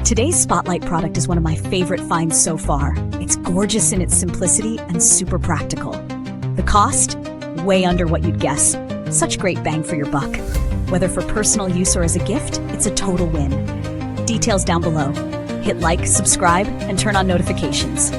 Today's Spotlight product is one of my favorite finds so far. It's gorgeous in its simplicity and super practical. The cost? Way under what you'd guess. Such great bang for your buck. Whether for personal use or as a gift, it's a total win. Details down below. Hit like, subscribe, and turn on notifications.